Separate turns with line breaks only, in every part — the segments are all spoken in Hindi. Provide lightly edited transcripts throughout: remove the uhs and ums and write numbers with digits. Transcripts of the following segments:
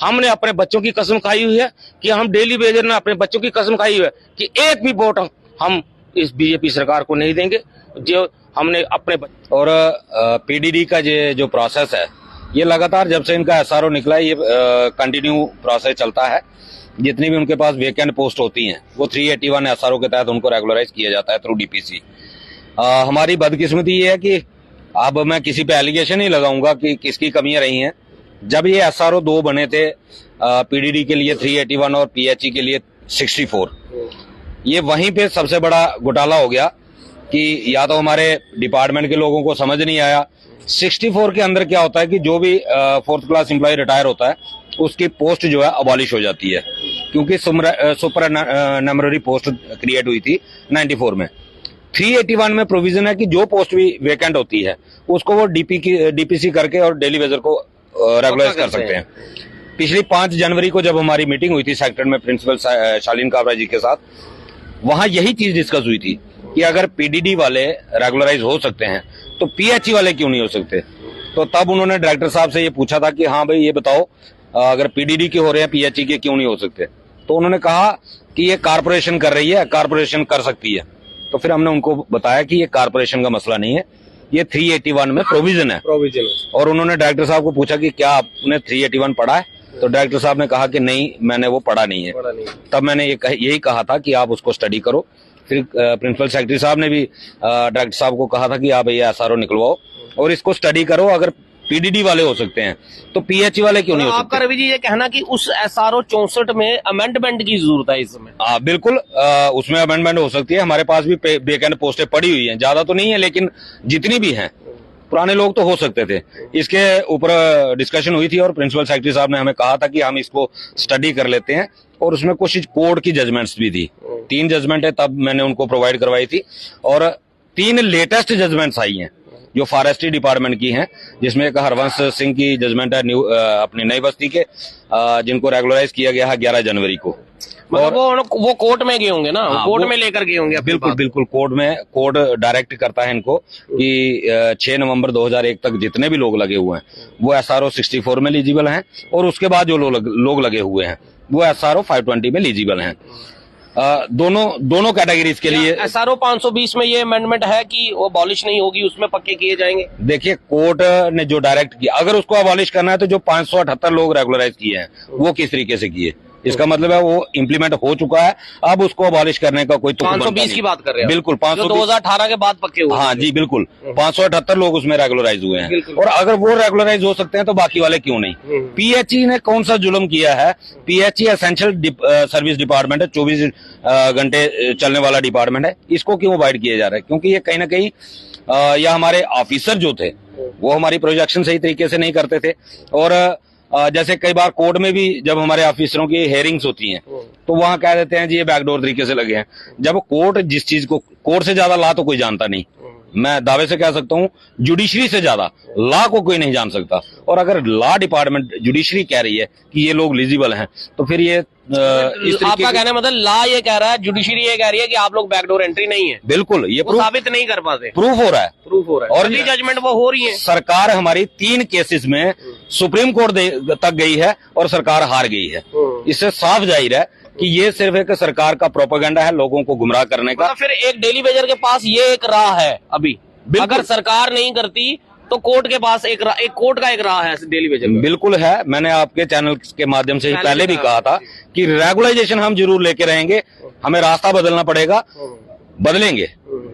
हमने अपने बच्चों की कसम खाई हुई है कि हम डेली वेजर ने अपने बच्चों की कसम खाई हुई है कि एक भी वोट हम इस बीजेपी सरकार को नहीं देंगे। जो हमने अपने
और पीडीडी का ये जो प्रोसेस है, ये लगातार जब से इनका एसआरओ निकला है, ये कंटिन्यू प्रोसेस चलता है। जितनी भी उनके पास वेकेंट पोस्ट होती हैं वो 381 एसआरओ के तहत उनको रेगुलराइज किया जाता है थ्रू डीपीसी। हमारी बदकिस्मती ये है कि अब मैं किसी पे एलिगेशन नहीं लगाऊंगा कि किसकी कमियां रही हैं। जब ये एसआरओ 2 बने थे, पीडीडी के लिए 381 और पीएचई के लिए 64, ये वहीं पे सबसे बड़ा घोटाला हो गया कि या तो हमारे डिपार्टमेंट के लोगों को समझ नहीं आया। 64 के अंदर क्या होता है कि जो भी 4th क्लास एम्प्लॉय रिटायर होता है उसकी पोस्ट जो है अबॉलिश हो जाती है, क्योंकि सुपर नंबररी पोस्ट क्रिएट हुई थी 94 में। 381 में प्रोविजन है कि जो पोस्ट भी वेकेंट होती है उसको वो डीपीसी करके और डेली वेजर को रेगुलराइज कर सकते हैं। पिछली 5 जनवरी को जब हमारी मीटिंग हुई थी सेक्टर में प्रिंसिपल शालीन काबरा जी के साथ, वहां यही चीज डिस्कस हुई थी कि अगर पीडीडी वाले रेगुलराइज हो सकते हैं तो पीएचई वाले क्यों नहीं हो सकते। तो तब उन्होंने डायरेक्टर साहब से ये पूछा था कि हाँ भाई ये बताओ, अगर पीडीडी के हो रहे हैं पीएचई के क्यों नहीं हो सकते। तो उन्होंने कहा कि ये कारपोरेशन कर रही है, कारपोरेशन कर सकती है। तो फिर हमने उनको बताया कि ये कारपोरेशन का मसला नहीं है, ये 381 में प्रोविजन है। और उन्होंने डायरेक्टर साहब को पूछा कि क्या आपने 381 पढ़ा है, तो डायरेक्टर साहब ने कहा कि नहीं मैंने वो पढ़ा नहीं है। तब मैंने यही कहा था कि आप उसको स्टडी करो। फिर प्रिंसिपल सेक्रेटरी साहब ने भी डायरेक्टर साहब को कहा था कि आप ये एसआरओ निकलवाओ और इसको स्टडी करो। अगर पीडीडी वाले हो सकते हैं तो पीएचई वाले क्यों नहीं हो सकते।
आपका रवि जी ये कहना कि उस एसआरओ 64 में अमेंडमेंट की जरूरत है इसमें।
बिल्कुल, उसमें अमेंडमेंट हो सकती है। हमारे पास भी वेकेंट पोस्टें पड़ी हुई हैं, ज्यादा तो नहीं है लेकिन जितनी भी हैं पुराने लोग तो हो सकते थे। इसके ऊपर डिस्कशन हुई थी और प्रिंसिपल सेक्रेटरी साहब ने हमें कहा था कि हम इसको स्टडी कर लेते हैं। और उसमें कुछ कोर्ट की जजमेंट्स भी थी, 3 जजमेंट है, तब मैंने उनको प्रोवाइड करवाई थी। और 3 लेटेस्ट जजमेंट्स आई हैं जो फॉरेस्ट्री डिपार्टमेंट की हैं, जिसमें एक हरवंश सिंह की जजमेंट है अपनी नई बस्ती के, जिनको रेगुलराइज किया गया है 11 जनवरी को।
और वो कोर्ट में गए होंगे ना, कोर्ट में लेकर गए होंगे।
बिल्कुल बिल्कुल, कोर्ट डायरेक्ट करता है इनको कि 6 नवंबर 2001 तक जितने भी लोग लगे हुए हैं वो एसआरओ 64 में एलिजिबल हैं, और उसके बाद जो लोग लगे हुए हैं वो एसआरओ 520 में एलिजिबल हैं। दोनों कैटेगरीज के लिए
एसआरओ 520 में ये अमेंडमेंट है कि वो अबॉलिश नहीं होगी, उसमें पक्के किए जाएंगे।
देखिए, कोर्ट ने जो डायरेक्ट किया, अगर उसको अबॉलिश करना है तो जो 578 लोग रेगुलराइज किए हैं वो किस तरीके से किए, इसका मतलब है वो इम्प्लीमेंट हो चुका है। अब उसको अबॉलिश करने का कोई
520 की बात कर रहे हैं।
बिल्कुल,
2018 के बाद पक्के हुए।
हाँ जी बिल्कुल, 578 लोग उसमें रेगुलराइज हुए हैं। और अगर वो रेगुलराइज हो सकते हैं तो बाकी वाले क्यों नहीं। पीएचई ने कौन सा जुल्म किया है। पीएचई एसेंशियल सर्विस डिपार्टमेंट है, 24 घंटे चलने वाला डिपार्टमेंट है। इसको क्यों अवॉइड किया जा रहा है, क्योंकि ये कहीं ना कहीं या हमारे ऑफिसर जो थे वो हमारी प्रोजेक्शन सही तरीके से नहीं करते थे। और जैसे कई बार कोर्ट में भी जब हमारे ऑफिसरों की हेयरिंग्स होती हैं तो वहां कह देते हैं जी ये बैकडोर तरीके से लगे हैं। जब कोर्ट जिस चीज को, कोर्ट से ज्यादा लॉ तो कोई जानता नहीं, मैं दावे से कह सकता हूं जुडिशरी से ज्यादा लॉ को कोई नहीं जान सकता। और अगर लॉ डिपार्टमेंट जुडिशरी कह रही है कि ये लोग एलिजिबल हैं तो फिर ये
आपका कहना मतलब लॉ ये कह रहा है, जुडिशरी ये कह रही है कि आप लोग बैकडोर एंट्री नहीं है।
बिल्कुल, ये
साबित नहीं कर पाते,
प्रूफ हो रहा है
और जजमेंट वो हो रही है।
सरकार हमारी 3 केसेस में सुप्रीम कोर्ट तक गई है और सरकार हार गई है। इससे साफ जाहिर है कि ये सिर्फ एक सरकार का प्रोपेगेंडा है लोगों को गुमराह करने का।
फिर एक डेली वेजर के पास ये एक राह है अभी, अगर सरकार नहीं करती तो कोर्ट के पास एक कोर्ट का एक राह है डेली वेजर।
बिल्कुल है, मैंने आपके चैनल के माध्यम से पहले भी कहा था कि रेगुलाइजेशन हम जरूर लेके रहेंगे, हमें रास्ता बदलना पड़ेगा, बदलेंगे।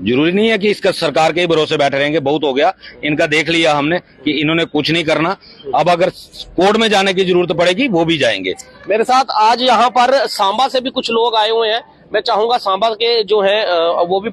जरूरी नहीं है कि इसका सरकार के ही भरोसे बैठे रहेंगे। बहुत हो गया इनका, देख लिया हमने कि इन्होंने कुछ नहीं करना। अब अगर कोर्ट में जाने की जरूरत पड़ेगी वो भी जाएंगे।
मेरे साथ आज यहाँ पर सांबा से भी कुछ लोग आए हुए हैं, मैं चाहूंगा सांबा के जो है वो भी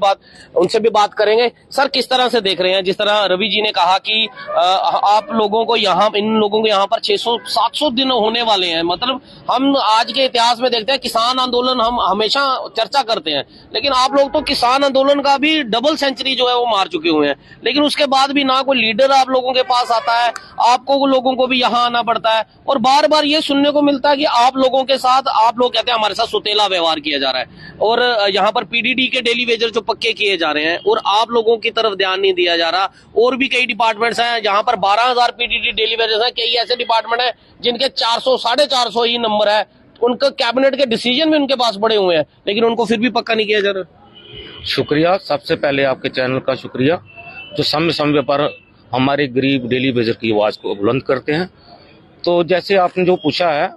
उनसे भी बात करेंगे। सर, किस तरह से देख रहे हैं, जिस तरह रवि जी ने कहा कि आप लोगों को इन लोगों को यहाँ पर 600-700 दिन होने वाले हैं। मतलब हम आज के इतिहास में देखते हैं किसान आंदोलन हम हमेशा चर्चा करते हैं, लेकिन आप लोग तो किसान आंदोलन का भी डबल सेंचुरी जो है वो मार चुके हुए हैं। लेकिन उसके बाद भी ना कोई लीडर आप लोगों के पास आता है, आपको लोगों को भी यहाँ आना पड़ता है और बार बार ये सुनने को मिलता है कि आप लोगों के साथ, आप लोग कहते हैं हमारे साथ सुतेला व्यवहार किया जा रहा है। और यहाँ पर पीडीडी के डेली वेजर जो पक्के किए जा रहे हैं और आप लोगों की तरफ ध्यान नहीं दिया जा रहा। और भी कई डिपार्टमेंट्स हैं जहाँ पर 12,000 पीडीडी डेली वेजर्स हैं, कई ऐसे डिपार्टमेंट हैं जिनके 400 450 ही नंबर है, उनका कैबिनेट के डिसीजन भी उनके पास पड़े हुए हैं, लेकिन उनको फिर भी पक्का नहीं किया जा रहा।
शुक्रिया, सबसे पहले आपके चैनल का शुक्रिया जो समय समय पर हमारे गरीब डेली वेजर की आवाज को बुलंद करते हैं। तो जैसे आपने जो पूछा है,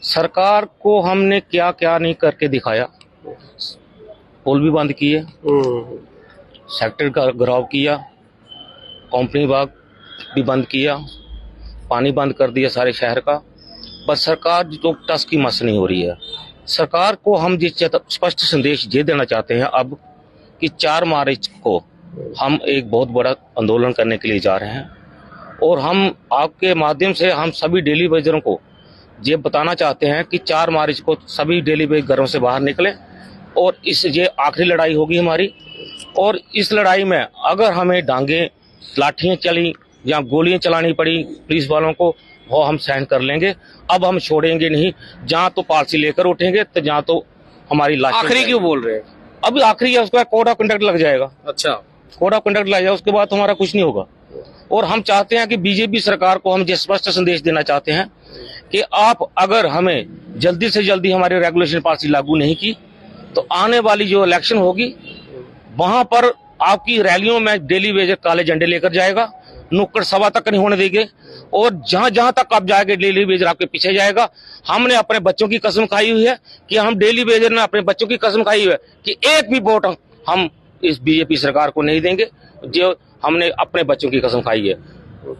सरकार को हमने क्या क्या नहीं करके दिखाया। पुल भी बंद किए, सेक्टर का घिराव किया, कंपनी बाग भी बंद किया, पानी बंद कर दिया सारे शहर का। बस सरकार जो टस की मस नहीं हो रही है। सरकार को हम जिस स्पष्ट संदेश ये देना चाहते हैं अब कि 4 मार्च को हम एक बहुत बड़ा आंदोलन करने के लिए जा रहे हैं और हम आपके माध्यम से हम सभी डेली वेजरों को ये बताना चाहते हैं कि 4 मार्च को सभी डेली वेजर घरों से बाहर निकले और ये आखिरी लड़ाई होगी हमारी। और इस लड़ाई में अगर हमें डांगे, लाठियां चली या गोलियां चलानी पड़ी पुलिस वालों को, वो हम सहन कर लेंगे। अब हम छोड़ेंगे नहीं, जहाँ तो पालसी लेकर उठेंगे तो जहाँ तो हमारी लाश।
आखिरी क्यों बोल रहे हैं?
अभी आखिरी है, उसका कोड ऑफ कंडक्ट लग जाएगा।
अच्छा,
कोड ऑफ कंडक्ट लग जाएगा, उसके बाद हमारा कुछ नहीं होगा। और हम चाहते हैं कि बीजेपी सरकार को हम ये स्पष्ट संदेश देना चाहते हैं कि आप अगर हमें जल्दी से जल्दी हमारी रेगुलेशन पॉलिसी लागू नहीं की तो आने वाली जो इलेक्शन होगी वहां पर आपकी रैलियों में डेली वेजर काले झंडे लेकर जाएगा, नुक्कड़ सभा तक नहीं होने देंगे और जहां जहां तक आप जाएंगे डेली वेजर आपके पीछे जाएगा। हमने अपने बच्चों की कसम खाई हुई है कि हम डेली वेजर ने अपने बच्चों की कसम खाई हुई है कि एक भी वोट हम इस बीजेपी सरकार को नहीं देंगे, जो हमने अपने बच्चों की कसम खाई है।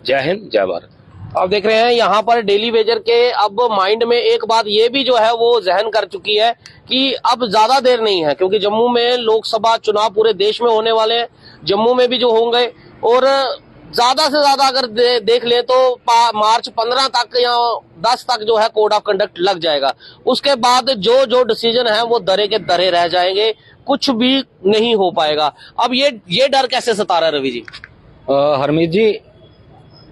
जय हिंद, जय भारत।
आप देख रहे हैं यहाँ पर डेली वेजर के अब माइंड में एक बात ये भी जो है वो जहन कर चुकी है कि अब ज्यादा देर नहीं है, क्योंकि जम्मू में लोकसभा चुनाव पूरे देश में होने वाले हैं, जम्मू में भी जो होंगे और ज्यादा से ज्यादा अगर देख ले तो मार्च 15 तक या 10 तक जो है कोड ऑफ कंडक्ट लग जाएगा। उसके बाद जो जो डिसीजन है वो दरे के दरे रह जाएंगे, कुछ भी नहीं हो पाएगा। अब ये डर कैसे सता रहा है रवि जी?
हरमीत जी,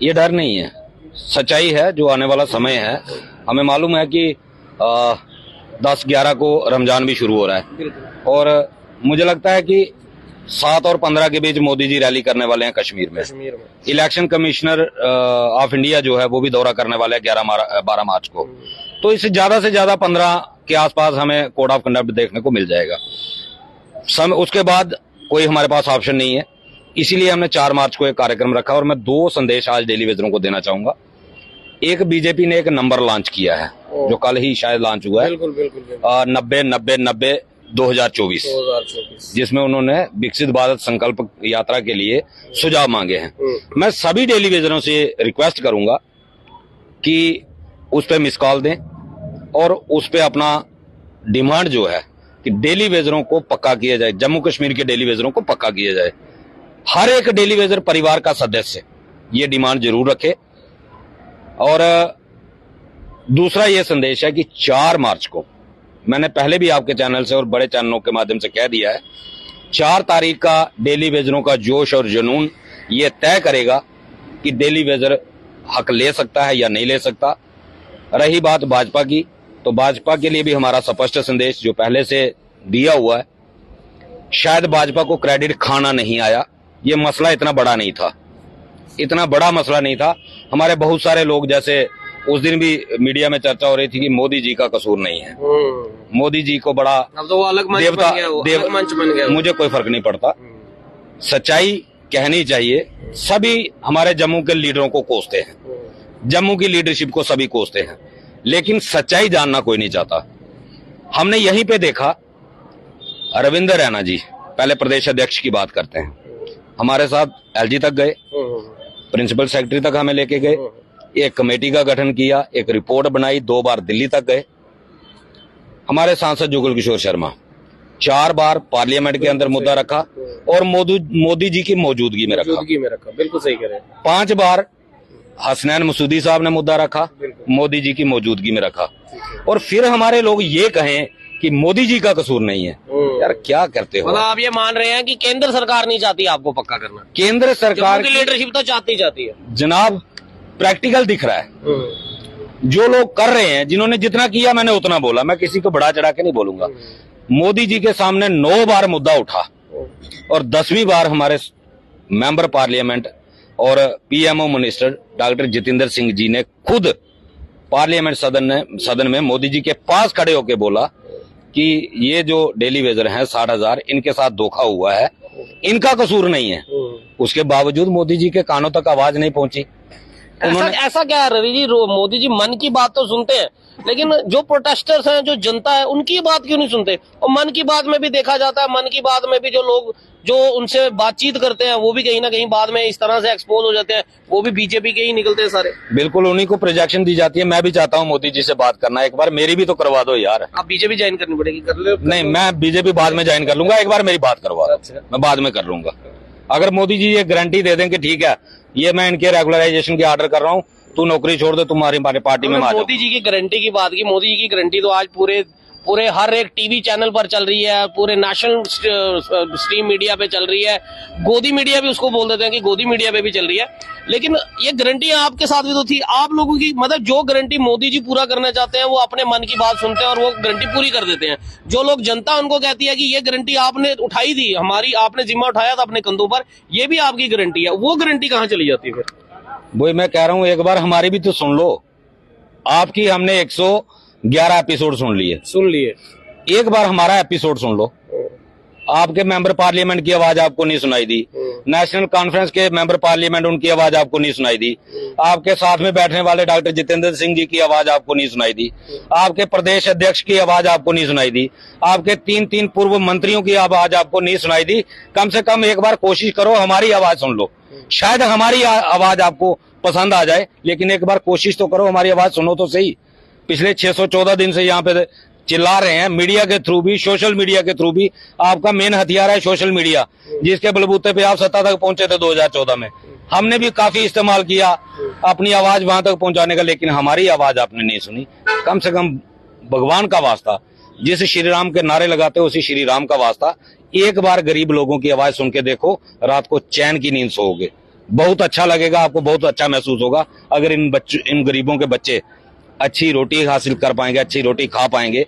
ये डर नहीं है, सच्चाई है। जो आने वाला समय है, हमें मालूम है कि 10-11 को रमजान भी शुरू हो रहा है और मुझे लगता है कि 7 और 15 के बीच मोदी जी रैली करने वाले हैं कश्मीर में। इलेक्शन कमिश्नर ऑफ इंडिया जो है वो भी दौरा करने वाले हैं 12 मार्च को। तो इससे ज्यादा से ज्यादा 15 के आसपास हमें कोड ऑफ कंडक्ट देखने को मिल जाएगा। उसके बाद कोई हमारे पास ऑप्शन नहीं है, इसीलिए हमने 4 मार्च को एक कार्यक्रम रखा। और मैं 2 संदेश आज डेली वेजरों को देना चाहूंगा। एक, बीजेपी ने एक नंबर लॉन्च किया है जो कल ही शायद लॉन्च हुआ है, 90-90-90 2024, जिसमें उन्होंने विकसित भारत संकल्प यात्रा के लिए सुझाव मांगे हैं। मैं सभी डेली वेजरों से रिक्वेस्ट करूंगा कि उस पर मिस कॉल दें और उस पर अपना डिमांड जो है कि डेली वेजरों को पक्का किया जाए, जम्मू कश्मीर के डेली वेजरों को पक्का किया जाए। हर एक डेली वेजर परिवार का सदस्य ये डिमांड जरूर रखे। और दूसरा ये संदेश है कि 4 मार्च को, मैंने पहले भी आपके चैनल से और बड़े चैनलों के माध्यम से कह दिया है, 4 तारीख का डेली वेजरों का जोश और जुनून ये तय करेगा कि डेली वेजर हक ले सकता है या नहीं ले सकता। रही बात भाजपा की, तो भाजपा के लिए भी हमारा स्पष्ट संदेश जो पहले से दिया हुआ है, शायद भाजपा को क्रेडिट खाना नहीं आया। ये मसला इतना बड़ा नहीं था, इतना बड़ा मसला नहीं था। हमारे बहुत सारे लोग, जैसे उस दिन भी मीडिया में चर्चा हो रही थी कि मोदी जी का कसूर नहीं है, मोदी जी को बड़ा
अब तो वो अलग मंच
देवता
बन गया, अलग मंच बन गया।
मुझे कोई फर्क नहीं पड़ता, सच्चाई कहनी चाहिए। सभी हमारे जम्मू के लीडरों को कोसते हैं, जम्मू की लीडरशिप को सभी कोसते हैं, लेकिन सच्चाई जानना कोई नहीं चाहता। हमने यहीं पे देखा, रविंद्र रैना जी पहले प्रदेश अध्यक्ष की बात करते हैं, हमारे साथ एलजी तक गए, प्रिंसिपल सेक्रेटरी तक हमें लेके गए, एक कमेटी का गठन किया, एक रिपोर्ट बनाई, 2 बार दिल्ली तक गए। हमारे सांसद जुगल किशोर शर्मा 4 बार पार्लियामेंट के अंदर मुद्दा रखा और मोदी जी की मौजूदगी में रखा।
बिल्कुल सही कह रहे हैं।
5 बार हसनैन मसूदी साहब ने मुद्दा रखा, मोदी जी की मौजूदगी में रखा। और फिर हमारे लोग ये कहें कि मोदी जी का कसूर नहीं है, यार क्या करते हो?
मतलब आप ये मान रहे हैं कि केंद्र सरकार नहीं चाहती आपको पक्का करना?
केंद्र सरकार
की लीडरशिप तो चाहती है
जनाब, प्रैक्टिकल दिख रहा है। जो लोग कर रहे हैं, जिन्होंने जितना किया मैंने उतना बोला, मैं किसी को बढ़ा चढ़ा के नहीं बोलूंगा। मोदी जी के सामने 9 बार मुद्दा उठा और 10वीं बार हमारे मेंबर पार्लियामेंट और PMO minister doctor Jitendra Singh ji ने खुद पार्लियामेंट सदन में मोदी जी के पास खड़े होकर बोला कि ये जो डेली वेजर हैं 60,000, इनके साथ धोखा हुआ है, इनका कसूर नहीं है। उसके बावजूद मोदी जी के कानों तक आवाज नहीं पहुंची।
ऐसा क्या है रवि जी, मोदी जी मन की बात तो सुनते हैं, लेकिन जो प्रोटेस्टर्स हैं, जो जनता है, उनकी बात क्यों नहीं सुनते? और मन की बात में भी देखा जाता है, मन की बात में भी जो लोग जो उनसे बातचीत करते हैं वो भी कहीं ना कहीं बाद में इस तरह से एक्सपोज हो जाते हैं, वो भी बीजेपी के ही निकलते हैं सारे।
बिल्कुल, उन्हीं को प्रोजेक्शन दी जाती है। मैं भी चाहता हूं मोदी जी से बात करना, एक बार मेरी भी तो करवा दो यार।
आप बीजेपी ज्वाइन करनी पड़ेगी, कर लो।
नहीं, मैं बीजेपी बाद में ज्वाइन कर लूंगा, एक बार मेरी बात करवा दो।
अच्छा।
मैं बाद में कर लूंगा। अगर मोदी जी ये गारंटी दे दें कि ठीक है, ये मैं इनके रेगुलराइजेशन की ऑर्डर कर रहा हूँ, तू नौकरी छोड़ दे, तुम्हारी पार्टी में।
मोदी जी की गारंटी की बात की, मोदी जी की गारंटी तो आज पूरे हर एक टीवी चैनल पर चल रही है, पूरे नेशनल स्ट्रीम मीडिया पे चल रही है, गोदी मीडिया भी उसको बोल देते हैं कि गोदी मीडिया पे भी चल रही है। लेकिन ये गारंटी आपके साथ भी तो थी, आप लोगों की, मतलब जो गारंटी मोदी जी पूरा करना चाहते हैं वो अपने मन की बात सुनते हैं और वो गारंटी पूरी कर देते हैं। जो लोग जनता उनको कहती है कि ये गारंटी आपने उठाई थी, हमारी आपने जिम्मा उठाया था अपने कंधों पर, ये भी आपकी गारंटी है, वो गारंटी कहाँ चली जाती है फिर?
वही मैं कह रहा हूँ, एक बार हमारी भी तो सुन लो। आपकी हमने 111 एपिसोड सुन लिए, एक बार हमारा एपिसोड सुन लो। आपके मेंबर पार्लियामेंट की आवाज आपको नहीं सुनाई दी, नेशनल कॉन्फ्रेंस के मेंबर पार्लियामेंट उनकी आवाज आपको नहीं सुनाई दी, आपके साथ में बैठने वाले डॉक्टर जितेंद्र सिंह जी की आवाज आपको नहीं सुनाई दी, आपके प्रदेश अध्यक्ष की आवाज आपको नहीं सुनाई दी, आपके 3 पूर्व मंत्रियों की आवाज आपको नहीं सुनाई दी। कम से कम एक बार कोशिश करो, हमारी आवाज सुन लो। शायद हमारी आवाज आपको पसंद आ जाए, लेकिन एक बार कोशिश तो करो, हमारी आवाज सुनो तो सही। पिछले 614 दिन से यहाँ पे चिल्ला रहे हैं, मीडिया के थ्रू भी, सोशल मीडिया के थ्रू भी। आपका मेन हथियार है सोशल मीडिया, जिसके बलबूते पे आप सत्ता तक पहुंचे थे 2014 में। हमने भी काफी इस्तेमाल किया अपनी आवाज वहां तक पहुंचाने का, लेकिन हमारी आवाज आपने नहीं सुनी। कम से कम भगवान का वास्ता, जिस श्री राम के नारे लगाते हो उसी श्री राम का वास्ता, एक बार गरीब लोगों की आवाज सुन के देखो, रात को चैन की नींद सोओगे। बहुत अच्छा लगेगा आपको, बहुत अच्छा महसूस होगा अगर इन गरीबों के बच्चे अच्छी रोटी हासिल कर पाएंगे, अच्छी रोटी खा पाएंगे,